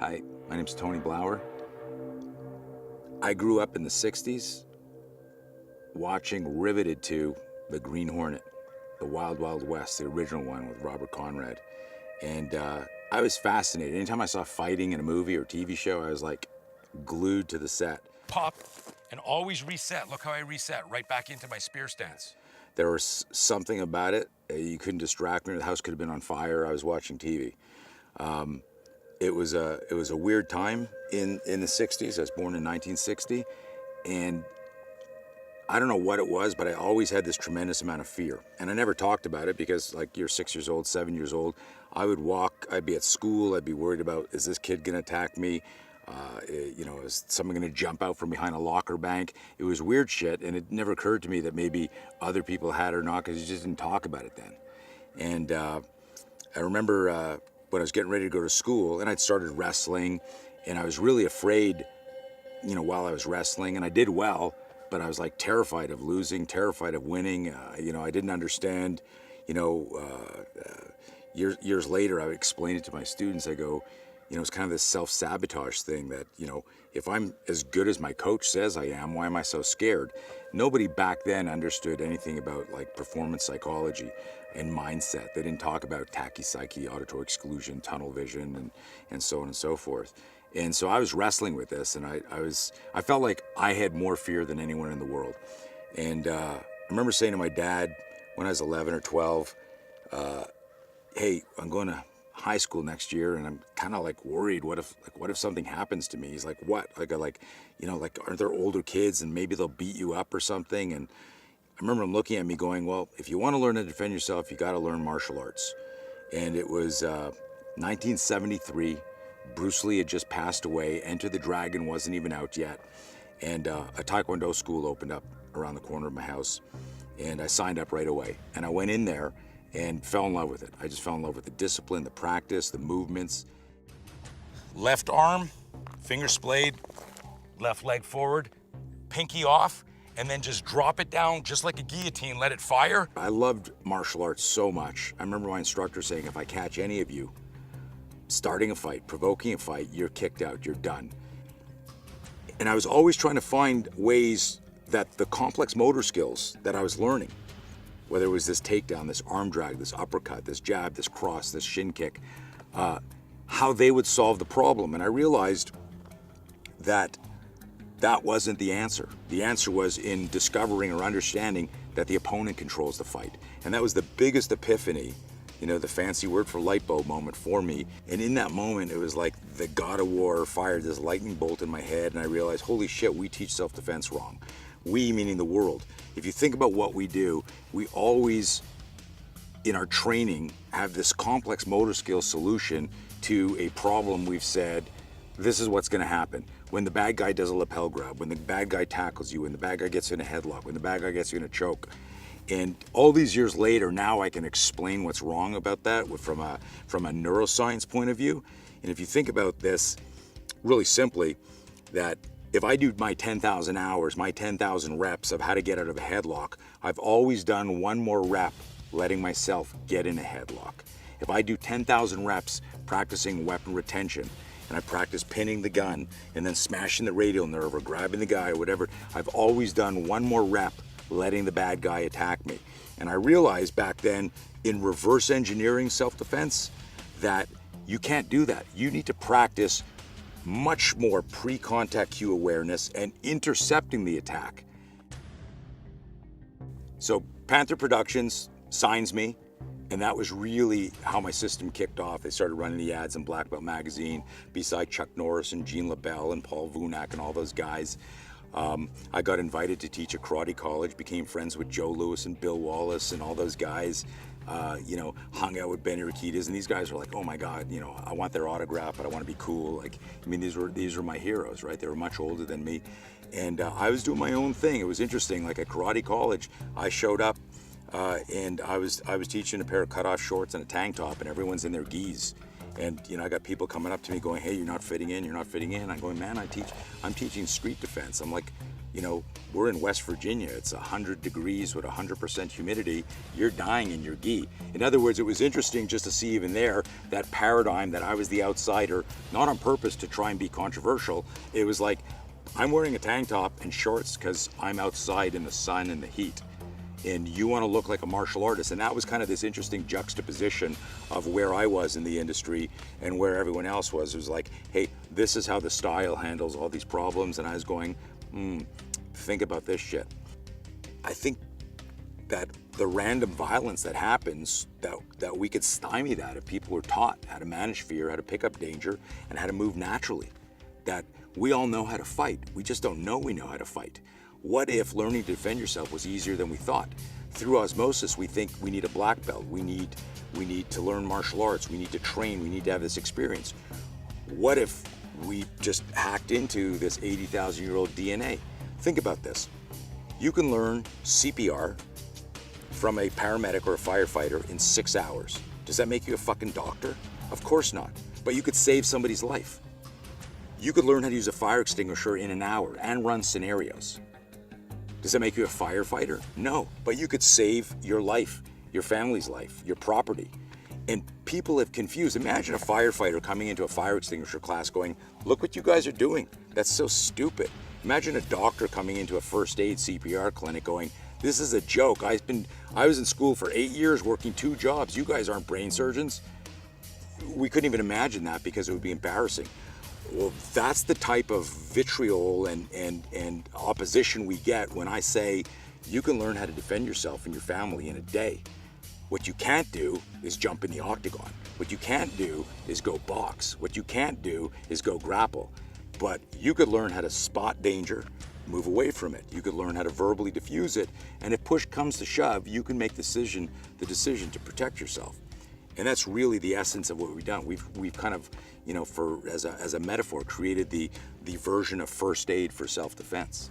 Hi, my name's Tony Blauer. I grew up in the 60s watching, riveted to The Green Hornet, the Wild Wild West, the original one with Robert Conrad. And I was fascinated. Anytime I saw fighting in a movie or TV show, I was like glued to the set. Pop and always reset. Look how I reset, right back into my spear stance. There was something about it. You couldn't distract me. The house could have been on fire. I was watching TV. It was a weird time in the 60s. I was born in 1960, and I don't know what it was, but I always had this tremendous amount of fear. And I never talked about it because, like, you're 6 years old, 7 years old. I would walk, I'd be at school, I'd be worried about, is this kid gonna attack me? Is someone gonna jump out from behind a locker bank? It was weird shit, and it never occurred to me that maybe other people had it or not, because you just didn't talk about it then. And I remember when I was getting ready to go to school, and I'd started wrestling, and I was really afraid, while I was wrestling, and I did well, but I was like terrified of losing, terrified of winning. I didn't understand, years later, I would explain it to my students. I go, it's kind of this self-sabotage thing that, if I'm as good as my coach says I am, why am I so scared? Nobody back then understood anything about like performance psychology and mindset. They didn't talk about tachypsyche, auditory exclusion, tunnel vision, and so on and so forth. And so I was wrestling with this, and I felt like I had more fear than anyone in the world. And I remember saying to my dad when I was 11 or 12, hey, I'm going to high school next year, and I'm kind of like worried. What if something happens to me? He's like, what? Aren't there older kids and maybe they'll beat you up or something? And I remember him looking at me going, well, if you want to learn to defend yourself, you got to learn martial arts. And it was 1973. Bruce Lee had just passed away. Enter the Dragon wasn't even out yet. And a Taekwondo school opened up around the corner of my house. And I signed up right away. And I went in there and fell in love with it. I just fell in love with the discipline, the practice, the movements. Left arm, finger splayed, left leg forward, pinky off, and then just drop it down just like a guillotine, let it fire. I loved martial arts so much. I remember my instructor saying, if I catch any of you starting a fight, provoking a fight, you're kicked out, you're done. And I was always trying to find ways that the complex motor skills that I was learning, whether it was this takedown, this arm drag, this uppercut, this jab, this cross, this shin kick, how they would solve the problem. And I realized that that wasn't the answer. The answer was in discovering or understanding that the opponent controls the fight. And that was the biggest epiphany, the fancy word for light bulb moment for me. And in that moment, it was like the God of War fired this lightning bolt in my head, and I realized, holy shit, we teach self-defense wrong. We, meaning the world. If you think about what we do, we always, in our training, have this complex motor skill solution to a problem. We've said, this is what's gonna happen. When the bad guy does a lapel grab, when the bad guy tackles you, when the bad guy gets in a headlock, when the bad guy gets you in a choke. And all these years later, now I can explain what's wrong about that from a neuroscience point of view. And if you think about this really simply, that if I do my 10,000 hours, my 10,000 reps of how to get out of a headlock, I've always done one more rep letting myself get in a headlock. If I do 10,000 reps practicing weapon retention, and I practice pinning the gun and then smashing the radial nerve or grabbing the guy or whatever, I've always done one more rep letting the bad guy attack me. And I realized back then in reverse engineering self-defense that you can't do that. You need to practice much more pre-contact cue awareness and intercepting the attack. So Panteao Productions signs me, and that was really how my system kicked off. They started running the ads in Black Belt magazine beside Chuck Norris and Gene LaBelle and Paul Vunak and all those guys. I got invited to teach at karate college, became friends with Joe Louis and Bill Wallace and all those guys. Hung out with Benny Rakitas, and these guys were like, oh my God, I want their autograph, but I want to be cool. These were my heroes, right? They were much older than me. And I was doing my own thing. It was interesting, like at karate college, I showed up and I was teaching a pair of cutoff shorts and a tank top, and everyone's in their gis. And I got people coming up to me going, hey, you're not fitting in, you're not fitting in. I'm going, man, I'm teaching street defense. I'm like, we're in West Virginia. It's 100 degrees with 100% humidity. You're dying in your gi. In other words, it was interesting just to see even there that paradigm that I was the outsider, not on purpose to try and be controversial. It was like, I'm wearing a tank top and shorts because I'm outside in the sun and the heat. And you want to look like a martial artist. And that was kind of this interesting juxtaposition of where I was in the industry and where everyone else was. It was like, hey, this is how the style handles all these problems. And I was going, think about this shit. I think that the random violence that happens, that we could stymie that if people were taught how to manage fear, how to pick up danger, and how to move naturally. That we all know how to fight. We just don't know we know how to fight. What if learning to defend yourself was easier than we thought? Through osmosis, we think we need a black belt. We need to learn martial arts. We need to train. We need to have this experience. What if we just hacked into this 80,000-year-old DNA? Think about this. You can learn CPR from a paramedic or a firefighter in 6 hours. Does that make you a fucking doctor? Of course not. But you could save somebody's life. You could learn how to use a fire extinguisher in an hour and run scenarios. Does that make you a firefighter? No, but you could save your life, your family's life, your property. And people have confused. Imagine a firefighter coming into a fire extinguisher class going, look what you guys are doing. That's so stupid. Imagine a doctor coming into a first aid CPR clinic going, this is a joke. I was in school for 8 years working 2 jobs. You guys aren't brain surgeons. We couldn't even imagine that because it would be embarrassing. Well, that's the type of vitriol and opposition we get when I say you can learn how to defend yourself and your family in a day. What you can't do is jump in the octagon. What you can't do is go box. What you can't do is go grapple. But you could learn how to spot danger, move away from it. You could learn how to verbally diffuse it. And if push comes to shove, you can make the decision to protect yourself. And that's really the essence of what we've done. We've kind of, as a metaphor, created the version of first aid for self-defense.